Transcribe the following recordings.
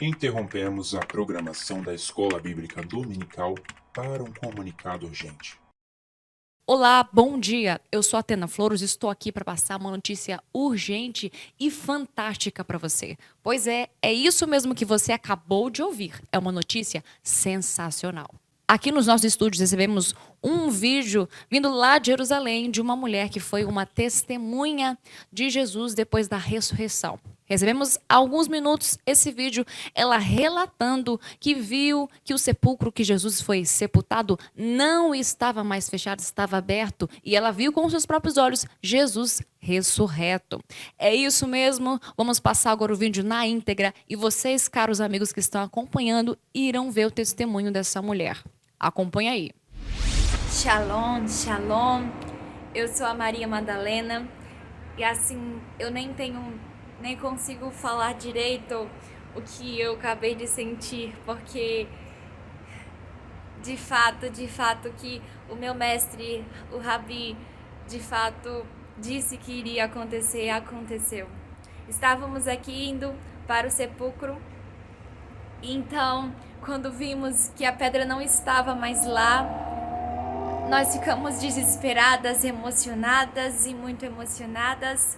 Interrompemos a programação da Escola Bíblica Dominical para um comunicado urgente. Olá, bom dia. Eu sou a Atena Flores e estou aqui para passar uma notícia urgente e fantástica para você. Pois é isso mesmo que você acabou de ouvir. É uma notícia sensacional. Aqui nos nossos estúdios recebemos um vídeo vindo lá de Jerusalém de uma mulher que foi uma testemunha de Jesus depois da ressurreição. Recebemos há alguns minutos esse vídeo, ela relatando que viu que o sepulcro que Jesus foi sepultado não estava mais fechado, estava aberto. E ela viu com seus próprios olhos Jesus ressurreto. É isso mesmo, vamos passar agora o vídeo na íntegra e vocês, caros amigos que estão acompanhando, irão ver o testemunho dessa mulher. Acompanha aí. Shalom, shalom. Eu sou a Maria Madalena e assim, eu nem consigo falar direito o que eu acabei de sentir, porque de fato que o meu mestre, o Rabi, de fato disse que iria acontecer, aconteceu. Estávamos aqui indo para o sepulcro, então quando vimos que a pedra não estava mais lá, nós ficamos desesperadas, emocionadas e muito emocionadas.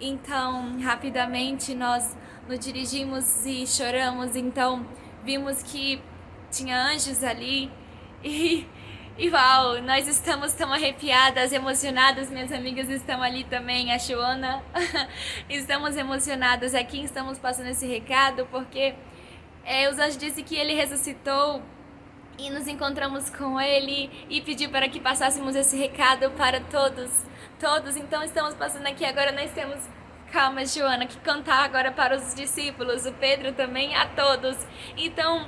Então, rapidamente nós nos dirigimos e choramos. Então, vimos que tinha anjos ali e uau, nós estamos tão arrepiadas, emocionadas. Minhas amigas estão ali também, a Joana. Estamos emocionadas aqui, estamos passando esse recado porque os anjos disseram que ele ressuscitou. E nos encontramos com ele e pediu para que passássemos esse recado para todos. Então estamos passando aqui agora, nós temos, calma Joana, que cantar agora para os discípulos, o Pedro também, a todos. Então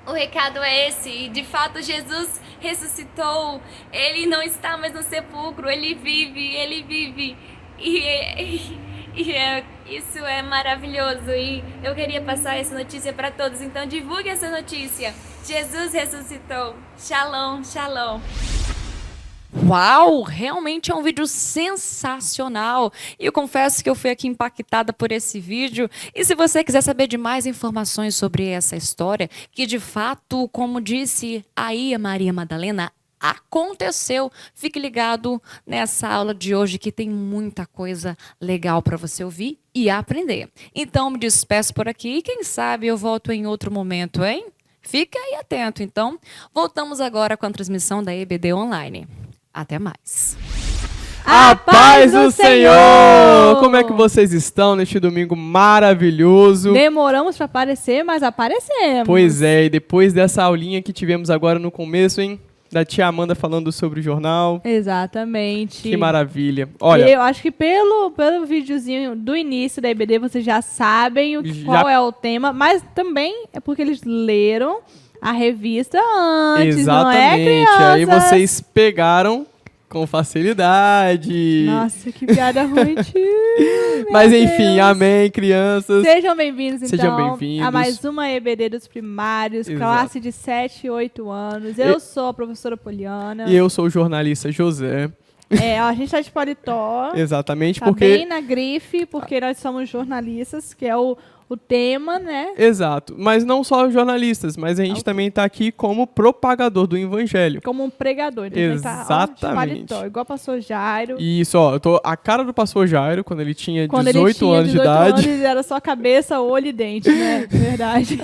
o recado é esse, de fato Jesus ressuscitou, ele não está mais no sepulcro, ele vive. Isso é maravilhoso e eu queria passar essa notícia para todos, então divulgue essa notícia. Jesus ressuscitou. Shalom, shalom. Uau, realmente é um vídeo sensacional. E eu confesso que eu fui aqui impactada por esse vídeo. E se você quiser saber de mais informações sobre essa história, que de fato, como disse aí a Maria Madalena, aconteceu. Fique ligado nessa aula de hoje que tem muita coisa legal para você ouvir e aprender. Então, me despeço por aqui e quem sabe eu volto em outro momento, hein? Fica aí atento. Então, voltamos agora com a transmissão da EBD Online. Até mais. A paz do Senhor! Como é que vocês estão neste domingo maravilhoso? Demoramos para aparecer, mas aparecemos. Pois é, e depois dessa aulinha que tivemos agora no começo, hein? Da tia Amanda falando sobre o jornal. Exatamente. Que maravilha. Olha, eu acho que pelo videozinho do início da EBD, vocês já sabem qual é o tema, mas também é porque eles leram a revista antes, exatamente. Não é, crianças? Aí vocês pegaram com facilidade. Nossa, que piada ruim, tio. Mas enfim, amém, crianças. Sejam bem-vindos, então, Sejam bem-vindos a mais uma EBD dos primários, exato. Classe de 7 e 8 anos. Eu sou a professora Poliana. E eu sou o jornalista José. A gente tá de paletó. Exatamente, tá porque... bem na grife, porque nós somos jornalistas, que é o tema, né? Exato. Mas não só jornalistas, mas a gente também está aqui como propagador do evangelho. Como um pregador. Então exatamente. Tá, paletó, igual o pastor Jairo. Isso, ó. Eu tô a cara do pastor Jairo, quando ele tinha 18 anos de idade. Anos, era só cabeça, olho e dente, né? Verdade.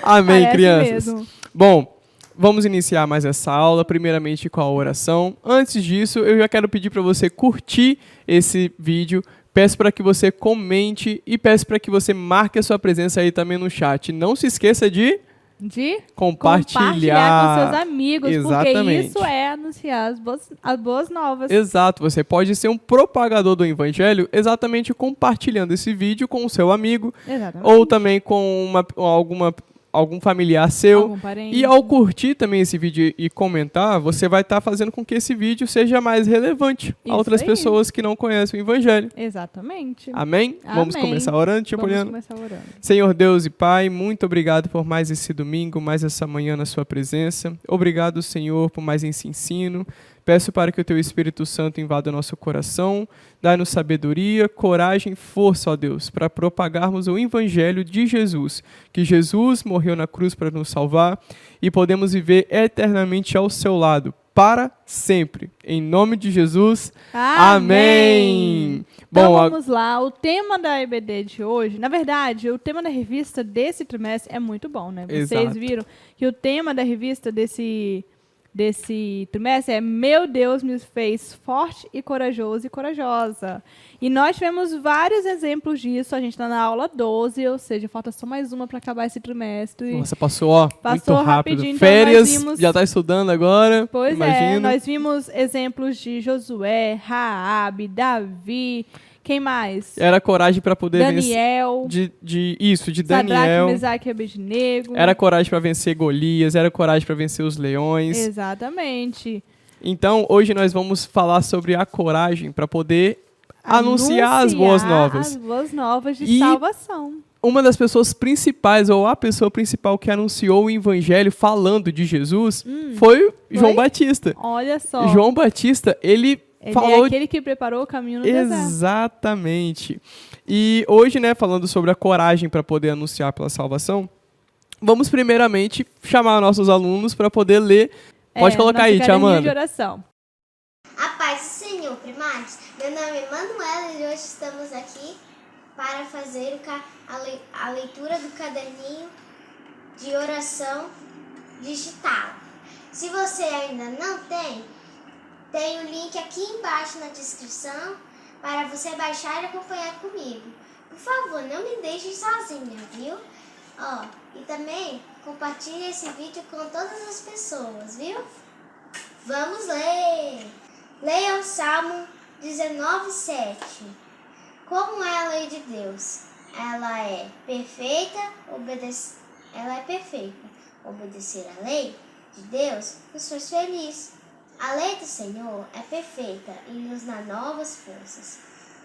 Amém, parece crianças. Mesmo. Bom, vamos iniciar mais essa aula, primeiramente com a oração. Antes disso, eu já quero pedir para você curtir esse vídeo. Peço para que você comente e peço para que você marque a sua presença aí também no chat. Não se esqueça de compartilhar com seus amigos, exatamente. Porque isso é anunciar as boas novas. Exato, você pode ser um propagador do evangelho exatamente compartilhando esse vídeo com o seu amigo. Exatamente. Ou também com algum familiar seu. Algum parente. E ao curtir também esse vídeo e comentar, você vai estar fazendo com que esse vídeo seja mais relevante a outras pessoas que não conhecem o Evangelho. Exatamente. Amém? Vamos começar orando, tia Poliana? Vamos começar orando. Senhor Deus e Pai, muito obrigado por mais esse domingo, mais essa manhã na sua presença. Obrigado, Senhor, por mais esse ensino. Peço para que o Teu Espírito Santo invada o nosso coração, dai-nos sabedoria, coragem e força, ó Deus, para propagarmos o Evangelho de Jesus, que Jesus morreu na cruz para nos salvar e podemos viver eternamente ao seu lado, para sempre. Em nome de Jesus, amém! Então Bom, vamos lá, o tema da EBD de hoje, na verdade, o tema da revista desse trimestre é muito bom, né? Vocês Exato. viram que o tema da revista desse trimestre é Meu Deus me fez forte e corajoso e corajosa. E nós tivemos vários exemplos disso, a gente está na aula 12, ou seja, falta só mais uma para acabar esse trimestre. Nossa, passou, ó, Passou muito rápido. rapidinho, então Férias, nós vimos- já está estudando agora, Pois imagino. nós vimos exemplos de Josué, Raabe, Davi, quem mais? Era coragem para poder vencer. Daniel, De Sadraque, Daniel. Mesaque e Abednego. Era coragem para vencer Golias, era coragem para vencer os leões. Exatamente. Então, hoje nós vamos falar sobre a coragem para poder anunciar as boas novas. As boas novas de E- salvação. Uma das pessoas principais, ou a pessoa principal que anunciou o evangelho falando de Jesus, foi João Batista. Olha só. João Batista, ele Ele falou é aquele que preparou o caminho no deserto. exatamente. E hoje, né, falando sobre a coragem para poder anunciar pela salvação, vamos primeiramente chamar nossos alunos para poder ler. Pode colocar nosso aí, tia caderninho Amanda. de oração. A paz do Senhor, primates. Meu nome é Manuela e hoje estamos aqui para fazer a leitura do caderninho de oração digital. Se você ainda não tem o link aqui embaixo na descrição para você baixar e acompanhar comigo. Por favor, não me deixe sozinha, viu? Ó, e também compartilhe esse vídeo com todas as pessoas, viu? Vamos ler! Leia o Salmo 19:7. Como é a lei de Deus? Ela é perfeita. Obedecer a lei de Deus nos faz feliz. A lei do Senhor é perfeita e nos dá novas forças.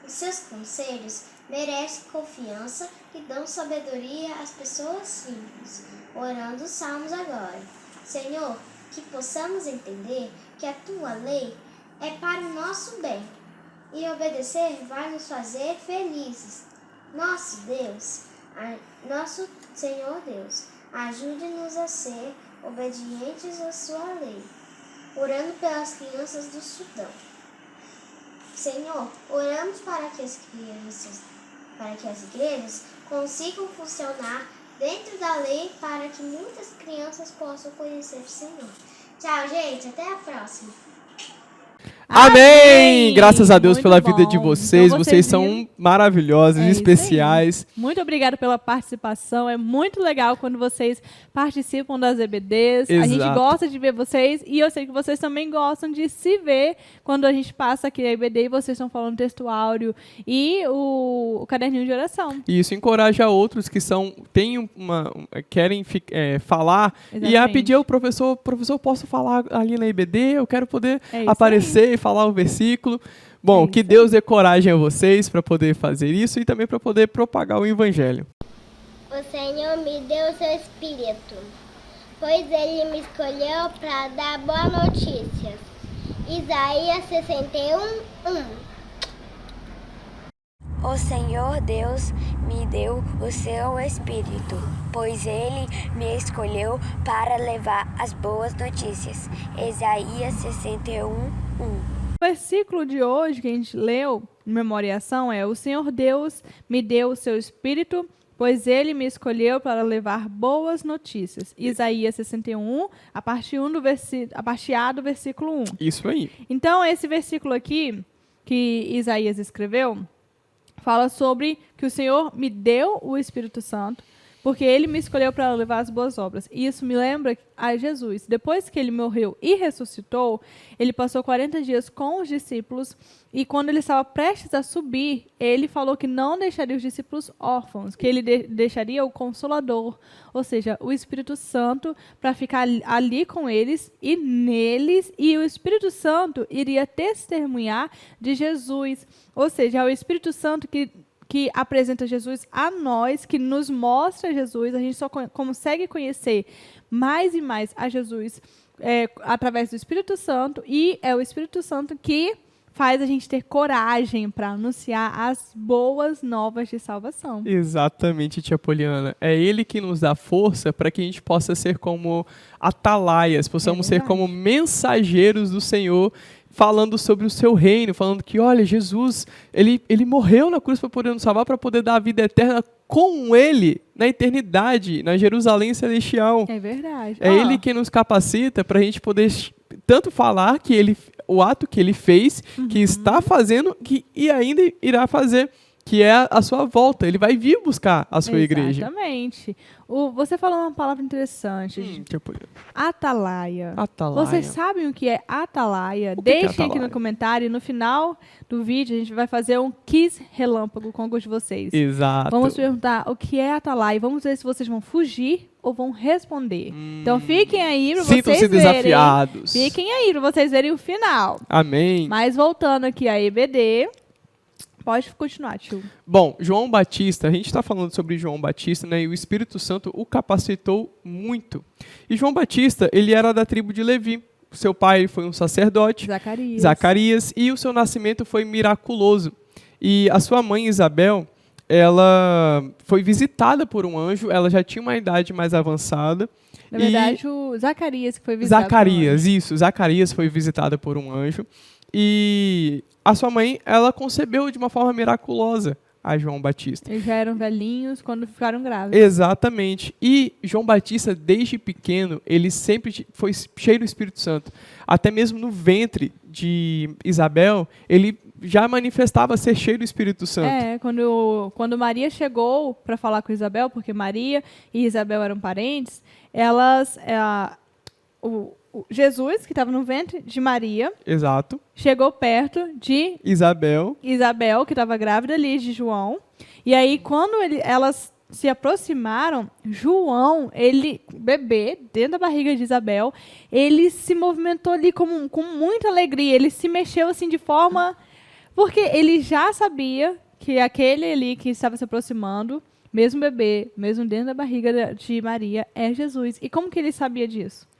Os seus conselhos merecem confiança e dão sabedoria às pessoas simples. Orando os salmos agora. Senhor, que possamos entender que a tua lei é para o nosso bem e obedecer vai nos fazer felizes. Nosso Senhor Deus, ajude-nos a ser obedientes à sua lei. Orando pelas crianças do Sudão. Senhor, oramos para que as igrejas consigam funcionar dentro da lei para que muitas crianças possam conhecer o Senhor. Tchau, gente. Até a próxima. Amém! Graças a Deus Muito pela vida de bom. vocês. Então, Vocês viram? são maravilhosos, É isso aí. especiais. Muito obrigada pela participação. É muito legal quando vocês participam das EBDs. A gente Exato. gosta de ver vocês e eu sei que vocês também gostam de se ver quando a gente passa aqui na EBD e vocês estão falando texto áudio e o caderninho de oração. E isso encoraja outros que querem falar e a Exatamente. pedir ao professor, posso falar ali na IBD? Eu quero poder É isso aparecer e falar o versículo. Bom, É que isso Deus dê coragem a vocês para poder fazer isso e também para poder propagar o evangelho. O Senhor me deu o seu Espírito, pois Ele me escolheu para dar boas notícias. Isaías 61:1. O Senhor Deus me deu o seu Espírito, pois Ele me escolheu para levar as boas notícias. Isaías 61:1. O versículo de hoje que a gente leu em memória e ação é: O Senhor Deus me deu o seu Espírito, pois Ele me escolheu para levar boas notícias. Isaías 61, a parte A do versículo 1. Isso aí. Então, esse versículo aqui, que Isaías escreveu, fala sobre que o Senhor me deu o Espírito Santo, porque Ele me escolheu para levar as boas obras. E isso me lembra a Jesus. Depois que Ele morreu e ressuscitou, Ele passou 40 dias com os discípulos, e quando Ele estava prestes a subir, Ele falou que não deixaria os discípulos órfãos, que Ele deixaria o Consolador, ou seja, o Espírito Santo, para ficar ali com eles e neles, e o Espírito Santo iria testemunhar de Jesus. Ou seja, é o Espírito Santo que apresenta Jesus a nós, que nos mostra Jesus. A gente só consegue conhecer mais e mais a Jesus através do Espírito Santo, e é o Espírito Santo que faz a gente ter coragem para anunciar as boas novas de salvação. Exatamente, tia Poliana. É Ele que nos dá força para que a gente possa ser como atalaias, possamos ser como mensageiros do Senhor, falando sobre o seu reino, falando que, olha, Jesus, ele morreu na cruz para poder nos salvar, para poder dar a vida eterna com Ele, na eternidade, na Jerusalém celestial. É verdade. É Ele que nos capacita para a gente poder tanto falar que o ato que Ele fez, que está fazendo, e ainda irá fazer, que é a sua volta. Ele vai vir buscar a sua igreja. Exatamente. Você falou uma palavra interessante. Atalaia. Atalaia. Vocês sabem o que é atalaia? O que é Deixem atalaia? aqui no comentário. No final do vídeo, a gente vai fazer um quiz relâmpago com alguns de vocês. Exato. Vamos perguntar o que é atalaia. Vamos ver se vocês vão fugir ou vão responder. Então fiquem aí para vocês verem. Sintam-se desafiados. Fiquem aí para vocês verem o final. Amém. Mas voltando aqui a EBD... Pode continuar, tio. Bom, João Batista, a gente está falando sobre João Batista, né? E o Espírito Santo o capacitou muito. E João Batista, ele era da tribo de Levi. Seu pai foi um sacerdote, Zacarias, e o seu nascimento foi miraculoso. E a sua mãe, Isabel, ela foi visitada por um anjo, ela já tinha uma idade mais avançada. Na verdade, o Zacarias que foi visitado Zacarias foi visitada por um anjo. E a sua mãe, ela concebeu de uma forma miraculosa a João Batista. Eles já eram velhinhos quando ficaram grávidos. Exatamente. E João Batista, desde pequeno, ele sempre foi cheio do Espírito Santo. Até mesmo no ventre de Isabel, ele já manifestava ser cheio do Espírito Santo. Quando Maria chegou para falar com Isabel, porque Maria e Isabel eram parentes, elas... Jesus, que estava no ventre de Maria, Exato. Chegou perto de Isabel, que estava grávida ali de João. E aí, quando elas se aproximaram, João, bebê, dentro da barriga de Isabel, ele se movimentou ali com muita alegria. Ele se mexeu assim de forma... Porque ele já sabia que aquele ali que estava se aproximando, mesmo bebê, mesmo dentro da barriga de Maria, é Jesus. E como que ele sabia disso?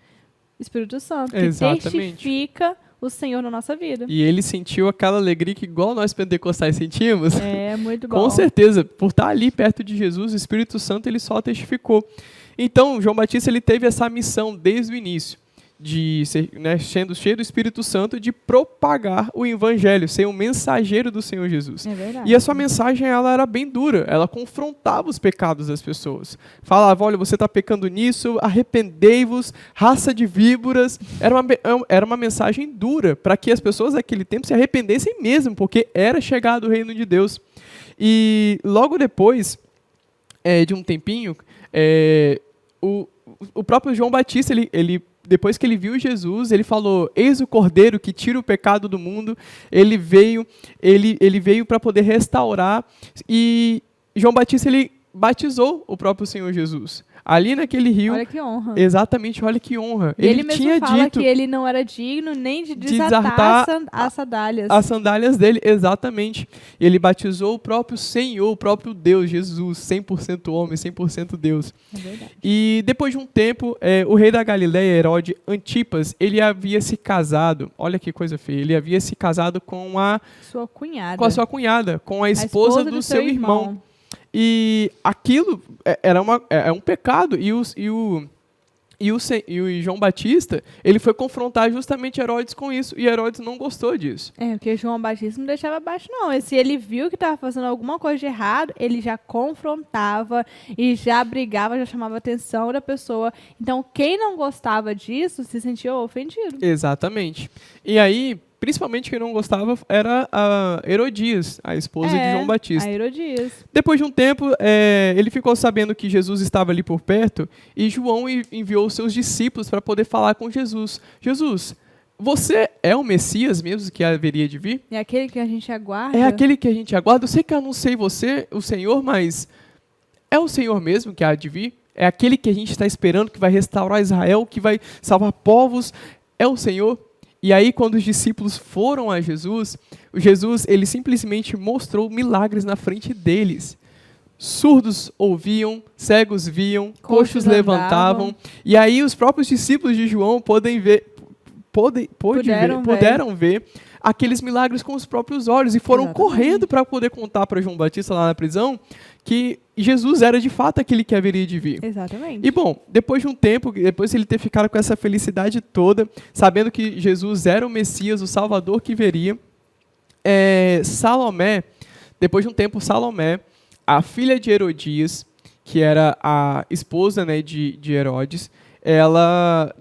Espírito Santo, que testifica o Senhor na nossa vida. E ele sentiu aquela alegria que igual nós pentecostais sentimos. É, muito bom. Com certeza, por estar ali perto de Jesus, o Espírito Santo ele só testificou. Então, João Batista ele teve essa missão desde o início, de ser, sendo cheio do Espírito Santo, de propagar o Evangelho, ser um mensageiro do Senhor Jesus. É verdade. E a sua mensagem ela era bem dura, ela confrontava os pecados das pessoas. Falava, olha, você está pecando nisso, arrependei-vos, raça de víboras. Era uma mensagem dura, para que as pessoas daquele tempo se arrependessem mesmo, porque era chegado o reino de Deus. E logo depois de um tempinho, o próprio João Batista, depois que ele viu Jesus, ele falou, eis o Cordeiro que tira o pecado do mundo. Ele veio para poder restaurar. E João Batista, ele batizou o próprio Senhor Jesus. Ali naquele rio. Olha que honra. Exatamente, olha que honra. Ele mesmo tinha fala dito que ele não era digno nem de desatar as sandálias. As sandálias dele, exatamente. Ele batizou o próprio Senhor, o próprio Deus, Jesus, 100% homem, 100% Deus. É verdade. E depois de um tempo, o rei da Galileia, Herodes Antipas, ele havia se casado, olha que coisa feia, ele havia se casado com a sua cunhada, com a esposa do seu irmão. E aquilo é um pecado. E o João Batista, ele foi confrontar justamente Herodes com isso. E Herodes não gostou disso. Porque João Batista não deixava abaixo, não. E se ele viu que estava fazendo alguma coisa de errado, ele já confrontava e já brigava, já chamava a atenção da pessoa. Então, quem não gostava disso se sentia ofendido. Exatamente. E aí, principalmente quem não gostava era a Herodias, a esposa de João Batista. A Herodias. Depois de um tempo, ele ficou sabendo que Jesus estava ali por perto e João enviou seus discípulos para poder falar com Jesus. Jesus, você é o Messias mesmo que haveria de vir? É aquele que a gente aguarda? É aquele que a gente aguarda. Eu sei que eu não sei você, o Senhor, mas é o Senhor mesmo que há de vir? É aquele que a gente está esperando, que vai restaurar Israel, que vai salvar povos? É o Senhor? E aí, quando os discípulos foram a Jesus, ele simplesmente mostrou milagres na frente deles. surdos ouviam, cegos viam, coxos Coxos levantavam. andavam. E aí os próprios discípulos de João puderam ver aqueles milagres com os próprios olhos e foram Exatamente. correndo para poder contar para João Batista lá na prisão que Jesus era de fato aquele que haveria de vir. Exatamente. E bom, depois de um tempo, depois de ele ter ficado com essa felicidade toda, sabendo que Jesus era o Messias, o Salvador que viria, Salomé, depois de um tempo, Salomé, a filha de Herodias, que era a esposa, né, de Herodes, ela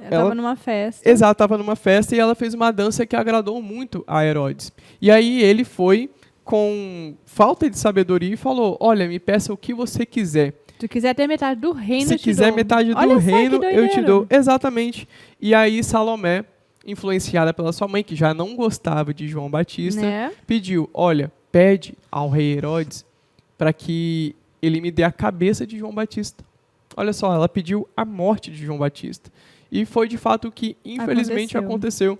Estava numa festa. Exato, estava numa festa e ela fez uma dança que agradou muito a Herodes. E aí ele foi com falta de sabedoria e falou: olha, me peça o que você quiser. Se tu quiser ter metade do reino, Se eu te quiser dou. metade do Olha só que reino, eu te doideira. dou. Exatamente. E aí Salomé, influenciada pela sua mãe, que já não gostava de João Batista, Né? pediu: olha, pede ao rei Herodes para que ele me dê a cabeça de João Batista. Olha só, ela pediu a morte de João Batista. E foi de fato o que infelizmente aconteceu.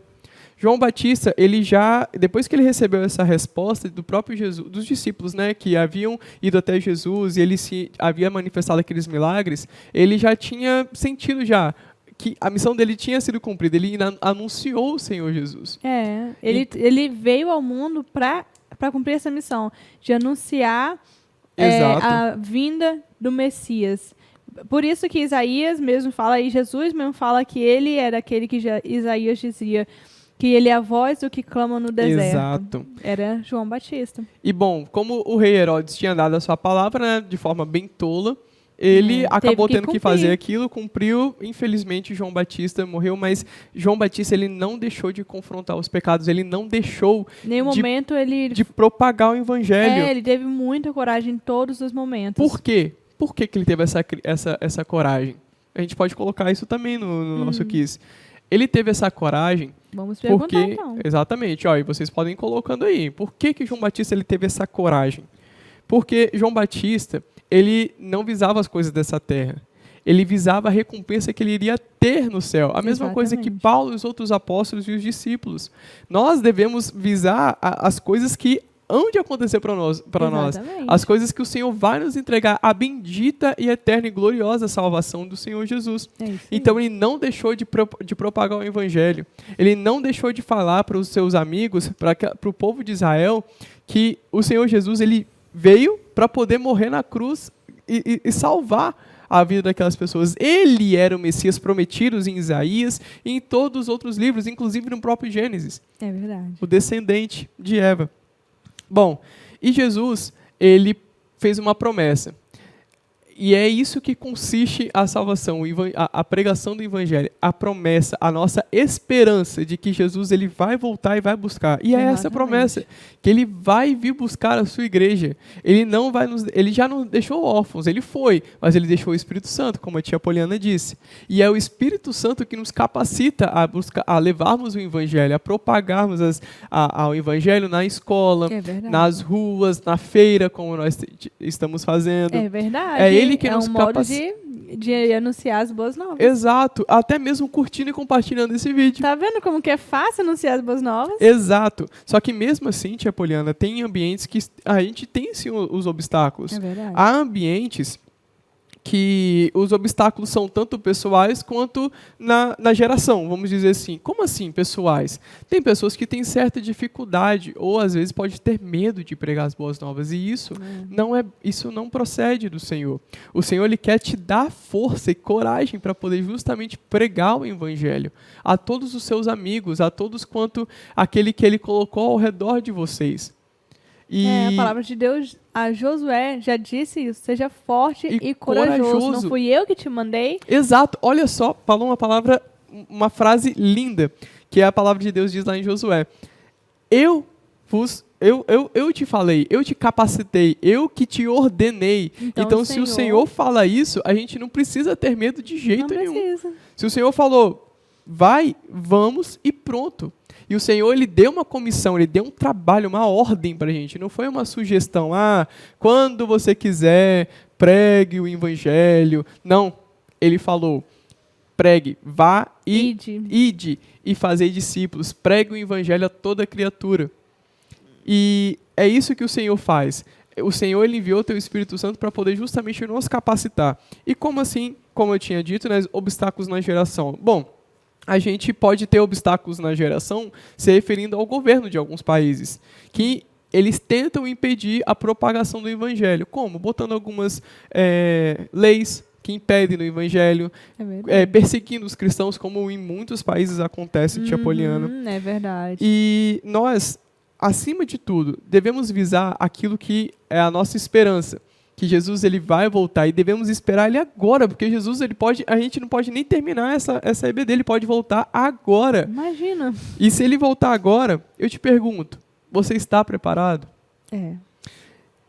João Batista, ele já, depois que ele recebeu essa resposta do próprio Jesus, dos discípulos, né, que haviam ido até Jesus e ele havia manifestado aqueles milagres, ele já tinha sentido já que a missão dele tinha sido cumprida. Ele anunciou o Senhor Jesus. Ele veio ao mundo para cumprir essa missão de anunciar Exato. a vinda do Messias. Por isso que Isaías mesmo fala, e Jesus mesmo fala que ele era aquele que Isaías dizia que ele é a voz do que clama no deserto. Exato. Era João Batista. E bom, como o rei Herodes tinha dado a sua palavra, né, de forma bem tola, ele acabou teve que tendo que cumprir. fazer aquilo, cumpriu. Infelizmente, João Batista morreu, mas João Batista ele não deixou de confrontar os pecados, ele não deixou Em nenhum momento ele... de propagar o evangelho. ele teve muita coragem em todos os momentos. Por quê? Por que ele teve essa coragem? A gente pode colocar isso também no nosso quiz. Ele teve essa coragem Vamos perguntar, porque... então. Exatamente, ó, e vocês podem ir colocando aí. Por que João Batista ele teve essa coragem? Porque João Batista, ele não visava as coisas dessa terra. Ele visava a recompensa que ele iria ter no céu. A mesma coisa que Exatamente. Paulo e os outros apóstolos e os discípulos. Nós devemos visar as coisas que hão de acontecer para nós. Exatamente. As coisas que o Senhor vai nos entregar. A bendita e eterna e gloriosa salvação do Senhor Jesus. É isso aí. Então ele não deixou de propagar o evangelho. Ele não deixou de falar para os seus amigos, para o povo de Israel, que o Senhor Jesus ele veio para poder morrer na cruz e salvar a vida daquelas pessoas. Ele era o Messias prometido em Isaías e em todos os outros livros, inclusive no próprio Gênesis, É verdade. o descendente de Eva. Bom, e Jesus, ele fez uma promessa. E é isso que consiste a salvação, a pregação do evangelho, a promessa, a nossa esperança de que Jesus ele vai voltar e vai buscar. E é essa Exatamente. promessa, que ele vai vir buscar a sua igreja. Ele já não deixou órfãos, ele foi, mas ele deixou o Espírito Santo, como a tia Poliana disse. E é o Espírito Santo que nos capacita a levarmos o evangelho, a propagarmos o evangelho na escola, É verdade. nas ruas, na feira, como nós estamos fazendo. É verdade. É ele que é nos um modo capacita. de anunciar as boas novas. Exato, até mesmo curtindo e compartilhando esse vídeo. Tá vendo como que é fácil anunciar as boas novas? Exato. Só que mesmo assim, tia Poliana, tem ambientes que a gente tem sim os obstáculos. É verdade. Há ambientes que os obstáculos são tanto pessoais quanto na geração, vamos dizer assim. Como assim, pessoais? Tem pessoas que têm certa dificuldade ou às vezes pode ter medo de pregar as boas novas e isso não procede do Senhor. O Senhor ele quer te dar força e coragem para poder justamente pregar o evangelho a todos os seus amigos, a todos quanto aquele que ele colocou ao redor de vocês. A palavra de Deus, a Josué já disse isso. Seja forte E e corajoso. Não corajoso. fui eu que te mandei? Exato, olha só, falou uma frase linda, que é a palavra de Deus diz lá em Josué. Eu te falei, eu te capacitei, eu que te ordenei. Então se o Senhor fala isso, a gente não precisa ter medo de jeito Não nenhum. precisa. Se o Senhor falou, vai, vamos e pronto. E o Senhor, ele deu uma comissão, ele deu um trabalho, uma ordem para a gente. Não foi uma sugestão, quando você quiser, pregue o evangelho. Não, ele falou, pregue, vá e ide e fazei discípulos. Pregue o evangelho a toda criatura. E é isso que o Senhor faz. o Senhor ele enviou o teu Espírito Santo para poder justamente nos capacitar. E como assim, como eu tinha dito, né, obstáculos na geração? Bom, a gente pode ter obstáculos na geração se referindo ao governo de alguns países, que eles tentam impedir a propagação do evangelho. Como? Botando algumas leis que impedem o evangelho, perseguindo os cristãos, como em muitos países acontece, Tia Poliana. É verdade. E nós, acima de tudo, devemos visar aquilo que é a nossa esperança, que Jesus ele vai voltar e devemos esperar ele agora, porque Jesus a gente não pode nem terminar essa EBD, ele pode voltar agora. Imagina. E se ele voltar agora, eu te pergunto, você está preparado?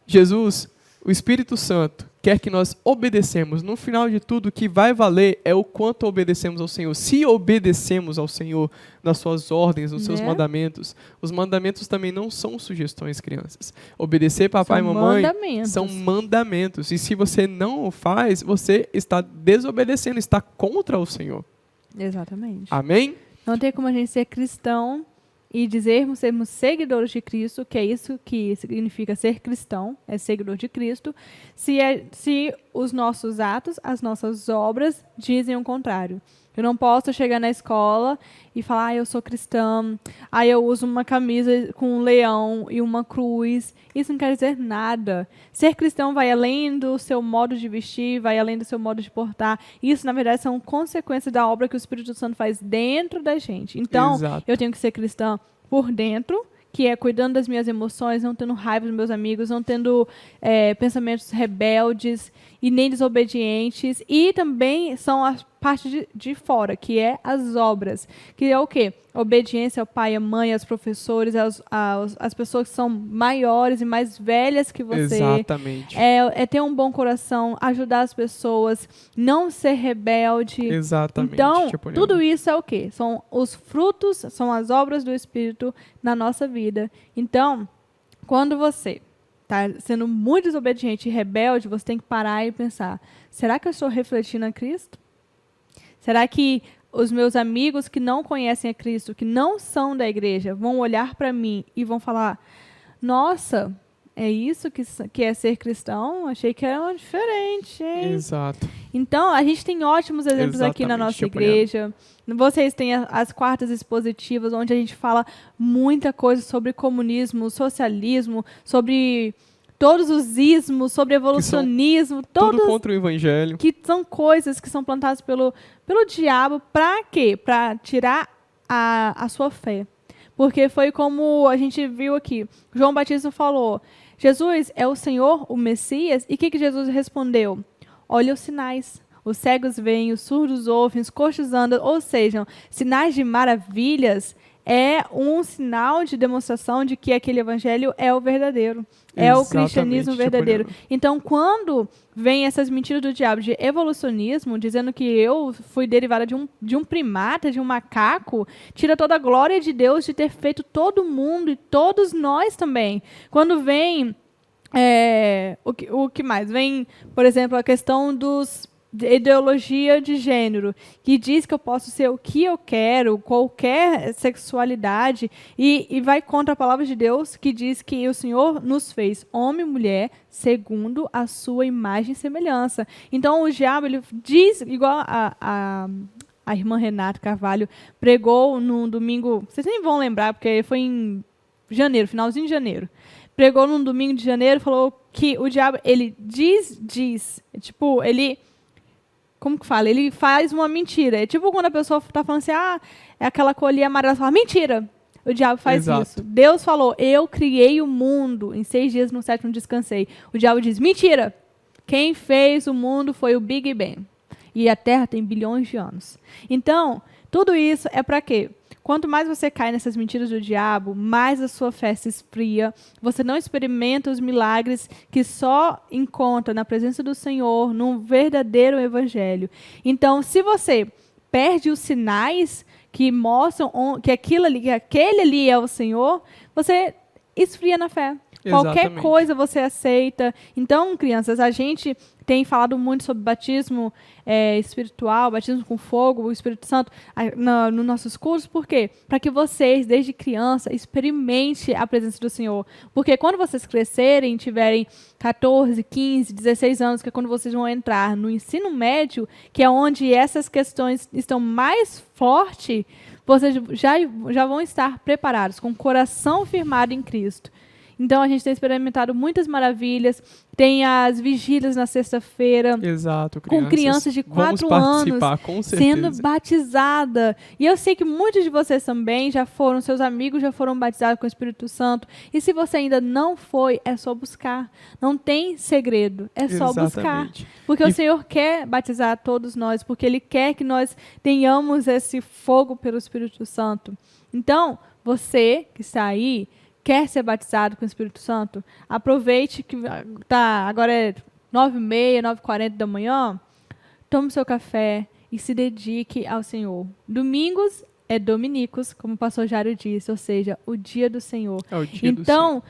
Jesus, o Espírito Santo, quer que nós obedecemos. No final de tudo, o que vai valer é o quanto obedecemos ao Senhor. Se obedecemos ao Senhor nas suas ordens, nos seus mandamentos, os mandamentos também não são sugestões, crianças. Obedecer papai e mamãe são mandamentos. E se você não o faz, você está desobedecendo, está contra o Senhor. Exatamente. Amém? Não tem como a gente ser cristão e sermos seguidores de Cristo, que é isso que significa ser cristão, é seguidor de Cristo, se os nossos atos, as nossas obras dizem o contrário. Eu não posso chegar na escola e falar, eu sou cristã, eu uso uma camisa com um leão e uma cruz. Isso não quer dizer nada. Ser cristão vai além do seu modo de vestir, vai além do seu modo de portar. Isso, na verdade, são consequências da obra que o Espírito Santo faz dentro da gente. Então, eu tenho que ser cristã por dentro, que é cuidando das minhas emoções, não tendo raiva dos meus amigos, não tendo pensamentos rebeldes e nem desobedientes. E também são as partes de fora, que é as obras. Que é o quê? Obediência ao pai, à mãe, aos professores, às pessoas que são maiores e mais velhas que você. Exatamente. É ter um bom coração, ajudar as pessoas, não ser rebelde. Exatamente. Então, tudo isso é o quê? São os frutos, são as obras do Espírito na nossa vida. Então, quando você está sendo muito desobediente e rebelde, você tem que parar e pensar, será que eu estou refletindo a Cristo? Será que os meus amigos que não conhecem a Cristo, que não são da igreja, vão olhar para mim e vão falar, nossa, é isso que é ser cristão? Achei que era diferente, hein? Exato. Então, a gente tem ótimos exemplos aqui na nossa igreja. Vocês têm as quartas expositivas, onde a gente fala muita coisa sobre comunismo, socialismo, sobre todos os ismos, sobre evolucionismo, tudo contra o evangelho. Que são coisas que são plantadas pelo diabo. Para quê? Para tirar a sua fé. Porque foi como a gente viu aqui. João Batista falou, Jesus é o Senhor, o Messias. E o que Jesus respondeu? Olha os sinais. Os cegos veem, os surdos ouvem, os coxos andam. Ou seja, sinais de maravilhas é um sinal de demonstração de que aquele evangelho é o verdadeiro. É o cristianismo verdadeiro. Então, quando vem essas mentiras do diabo de evolucionismo, dizendo que eu fui derivada de um primata, de um macaco, tira toda a glória de Deus de ter feito todo mundo e todos nós também. Quando vem... o que mais? Vem, por exemplo, a questão de ideologia de gênero, que diz que eu posso ser o que eu quero, qualquer sexualidade, e vai contra a palavra de Deus, que diz que o Senhor nos fez homem e mulher segundo a sua imagem e semelhança. Então, o diabo, ele diz, igual a irmã Renata Carvalho pregou no domingo, vocês nem vão lembrar, porque foi em janeiro, finalzinho de janeiro. Pregou num domingo de janeiro, falou que o diabo, ele diz, tipo, ele... Como que fala? Ele faz uma mentira. É tipo quando a pessoa está falando assim, é aquela colher amarela, fala, mentira! O diabo faz isso. Deus falou, eu criei o mundo, em 6 dias, no 7º descansei. O diabo diz, mentira! Quem fez o mundo foi o Big Bang. E a Terra tem bilhões de anos. Então, tudo isso é para quê? Quanto mais você cai nessas mentiras do diabo, mais a sua fé se esfria. Você não experimenta os milagres que só encontra na presença do Senhor, num verdadeiro evangelho. Então, se você perde os sinais que mostram que aquele ali é o Senhor, você esfria na fé. Qualquer Exatamente. coisa você aceita. Então, crianças, a gente tem falado muito sobre batismo espiritual, batismo com fogo, o Espírito Santo, nos nossos cursos. Por quê? Para que vocês, desde criança, experimentem a presença do Senhor. Porque quando vocês crescerem, tiverem 14, 15, 16 anos, que é quando vocês vão entrar no ensino médio, que é onde essas questões estão mais fortes, vocês já vão estar preparados, com o coração firmado em Cristo. Então, a gente tem experimentado muitas maravilhas. Tem as vigílias na sexta-feira. Exato, Com crianças de 4 Vamos anos participar, com certeza. sendo batizada. E eu sei que muitos de vocês também já foram, seus amigos já foram batizados com o Espírito Santo. E se você ainda não foi, é só buscar. Não tem segredo, é só buscar. Exatamente. Porque E- o Senhor quer batizar todos nós, porque Ele quer que nós tenhamos esse fogo pelo Espírito Santo. Então, você que está aí, quer ser batizado com o Espírito Santo, aproveite que agora é 9h30, 9h40 da manhã, tome seu café e se dedique ao Senhor. Domingos é Dominicos, como o pastor Jário disse, ou seja, o dia do Senhor. É o dia do Então,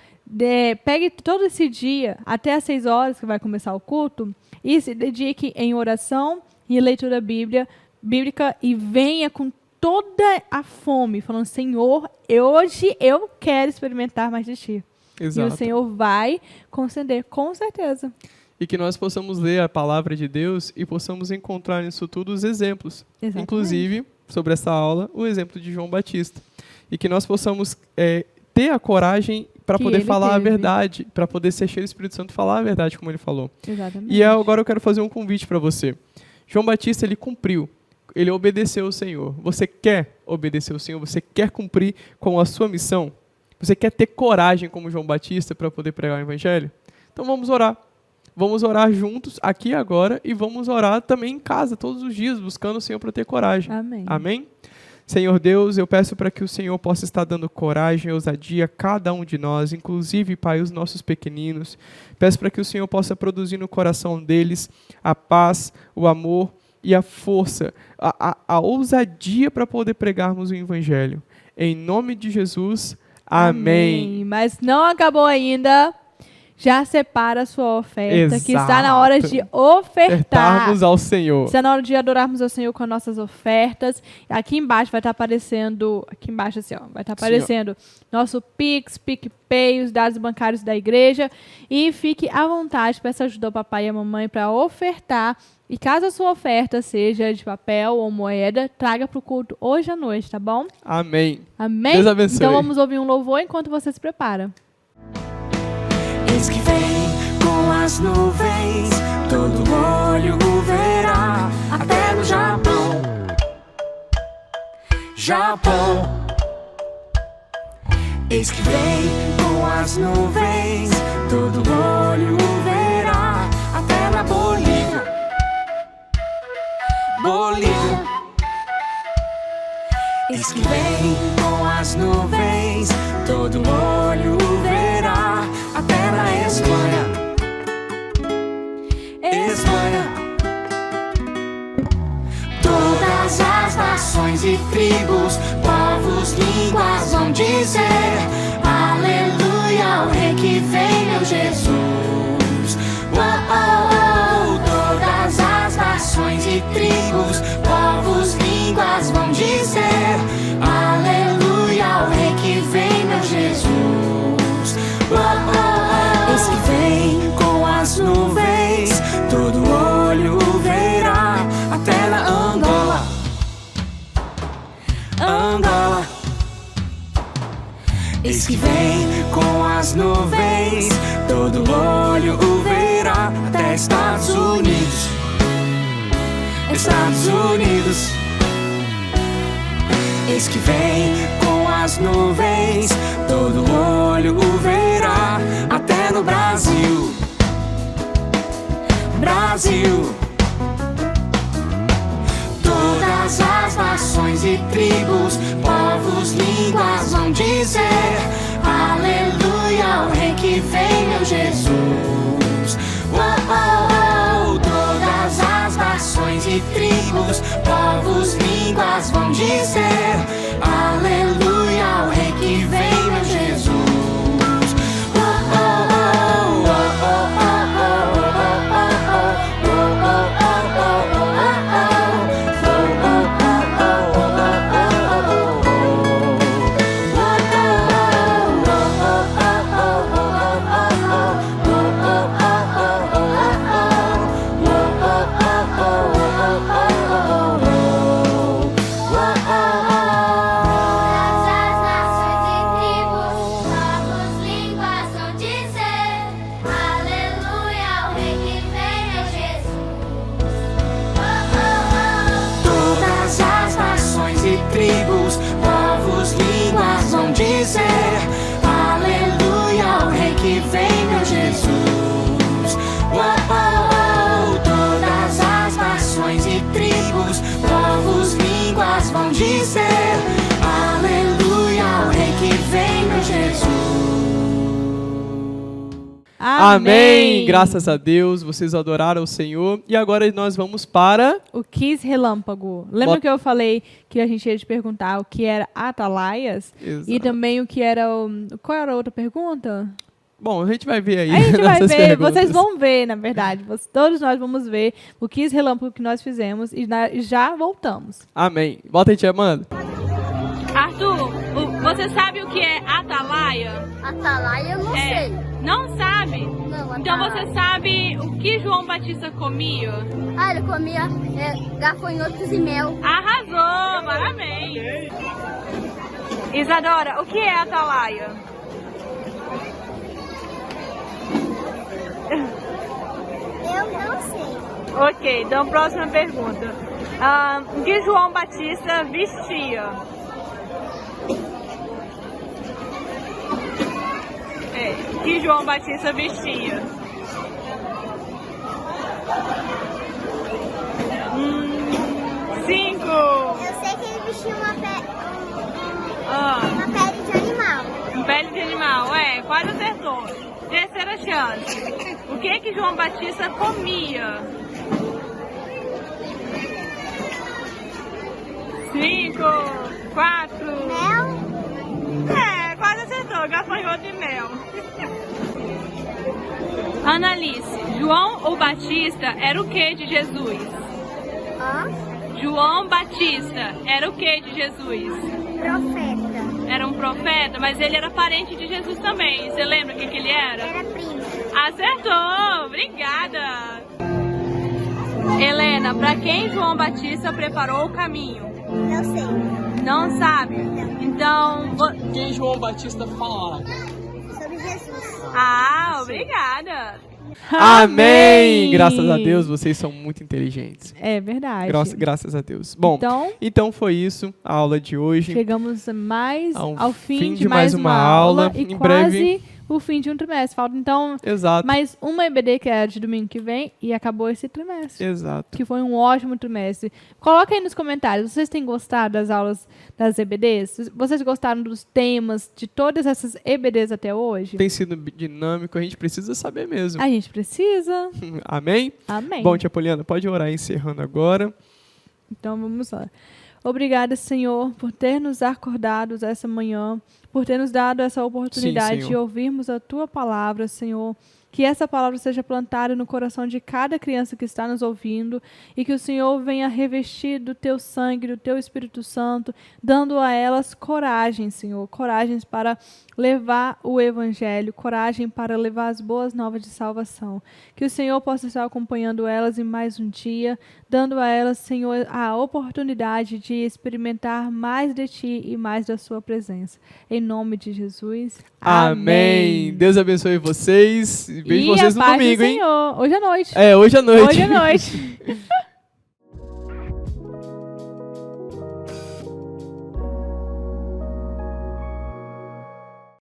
pegue todo esse dia, até às 6 horas que vai começar o culto, e se dedique em oração e leitura bíblica e venha com toda a fome, falando, Senhor, hoje eu quero experimentar mais de Ti. Exato. E o Senhor vai conceder, com certeza. E que nós possamos ler a palavra de Deus e possamos encontrar nisso tudo os exemplos. Exatamente. Inclusive, sobre essa aula, o exemplo de João Batista. E que nós possamos ter a coragem para Que poder ele falar a teve. verdade, para poder ser cheio do Espírito Santo e falar a verdade, como ele falou. Exatamente. E agora eu quero fazer um convite para você. João Batista, ele cumpriu. Ele obedeceu ao Senhor. Você quer obedecer ao Senhor? Você quer cumprir com a sua missão? Você quer ter coragem como João Batista para poder pregar o Evangelho? Então vamos orar. Vamos orar juntos aqui agora e vamos orar também em casa todos os dias, buscando o Senhor para ter coragem. Amém. Amém? Senhor Deus, eu peço para que o Senhor possa estar dando coragem e ousadia a cada um de nós, inclusive, Pai, os nossos pequeninos. Peço para que o Senhor possa produzir no coração deles a paz, o amor e a força, a ousadia para poder pregarmos o Evangelho. Em nome de Jesus, amém. Mas não acabou ainda. Já separa a sua oferta, que está na hora de ofertar. Ofertarmos ao Senhor. Está na hora de adorarmos ao Senhor com as nossas ofertas. Aqui embaixo vai estar aparecendo, aqui embaixo assim, ó, vai estar aparecendo nosso Pix, PicPay, os dados bancários da igreja. E fique à vontade, peça ajuda ao papai e à mamãe para ofertar. E caso a sua oferta seja de papel ou moeda, traga para o culto hoje à noite, tá bom? Amém. Amém? Deus abençoe. Então vamos ouvir um louvor enquanto você se prepara. Eis que vem com as nuvens, todo olho o verá, até no Japão. Japão. Eis que vem com as nuvens, todo olho o verá, até na Bolívia. Bolívia. Eis que vem com as nuvens, todo olho o verá, até na Espanha. Espanha. Todas as nações e tribos, povos, línguas vão dizer aleluia ao Rei que vem, meu Jesus. Oh, oh, oh. Todas as nações e tribos, povos, línguas vão dizer aleluia ao Rei que vem, meu Jesus. Oh, oh, oh. Eis que vem com as nuvens, todo olho o verá, até na Angola. Angola. Eis que vem com as nuvens, todo olho o verá, até Estados Unidos. Estados Unidos. Eis que vem com as nuvens, todo olho o verá, até no Brasil. Brasil. Todas as nações e tribos, povos, línguas vão dizer aleluia ao Rei que vem, meu Jesus. Oh, oh, oh. Todas as nações e tribos, povos, línguas vão dizer aleluia ao Rei que vem, meu Jesus. Oh, oh. Amém. Graças a Deus, vocês adoraram o Senhor. E agora nós vamos para... O Quiz Relâmpago. Lembra que eu falei que a gente ia te perguntar o que era atalaias? Exato. E também o que era... Qual era a outra pergunta? Bom, a gente vai ver aí. A gente vai nessas ver, perguntas. vocês vão ver, na verdade. Todos nós vamos ver o Quiz Relâmpago que nós fizemos e já voltamos. Amém. Volta aí, tia Amanda. Arthur, você sabe o que é atalaia? Atalaia eu não sei. Não sabe? Não, Então atalaia. você sabe o que João Batista comia? Ah, ele comia gafanhotos e mel. Arrasou, parabéns. Isadora, o que é atalaia? Eu não sei. Ok, então próxima pergunta. O que João Batista vestia? O que João Batista vestia? 5. Eu sei que ele vestia uma pele de animal. Pele de animal, quase acertou. Terceira chance. O que João Batista comia? 5, 4. Mel? Quase acertou. Gafanhoto e mel. Analice, João ou Batista era o que de Jesus? João Batista era o que de Jesus? Profeta. Era um profeta, mas ele era parente de Jesus também. Você lembra quem que ele era? Era primo. Acertou! Obrigada! Helena, para quem João Batista preparou o caminho? Não sei. Não sabe? Então... Quem João Batista falava? Sobre Jesus. Obrigada! Amém! Graças a Deus, vocês são muito inteligentes. É verdade. Graças a Deus. Bom, então foi isso, a aula de hoje. Chegamos ao fim de mais uma aula. E em quase breve... o fim de um trimestre. Falta, então, Exato. mais uma EBD, que é de domingo que vem, e acabou esse trimestre. Exato. Que foi um ótimo trimestre. Coloca aí nos comentários, vocês têm gostado das aulas das EBDs? Vocês gostaram dos temas, de todas essas EBDs até hoje? Tem sido dinâmico, a gente precisa saber mesmo. A gente precisa. Amém? Amém. Bom, tia Poliana, pode orar encerrando agora. Então, vamos lá. Obrigada, Senhor, por ter nos acordado essa manhã, por ter nos dado essa oportunidade de ouvirmos a Tua palavra, Senhor. Que essa palavra seja plantada no coração de cada criança que está nos ouvindo e que o Senhor venha revestir do Teu sangue, do Teu Espírito Santo, dando a elas coragem, Senhor, coragem para levar o Evangelho, coragem para levar as boas novas de salvação. Que o Senhor possa estar acompanhando elas em mais um dia, dando a elas, Senhor, a oportunidade de experimentar mais de Ti e mais da Sua presença. Em nome de Jesus. Amém. Deus abençoe vocês. Vejo vocês no domingo, hein? Senhor. Hoje à noite. Hoje à noite. Hoje à noite.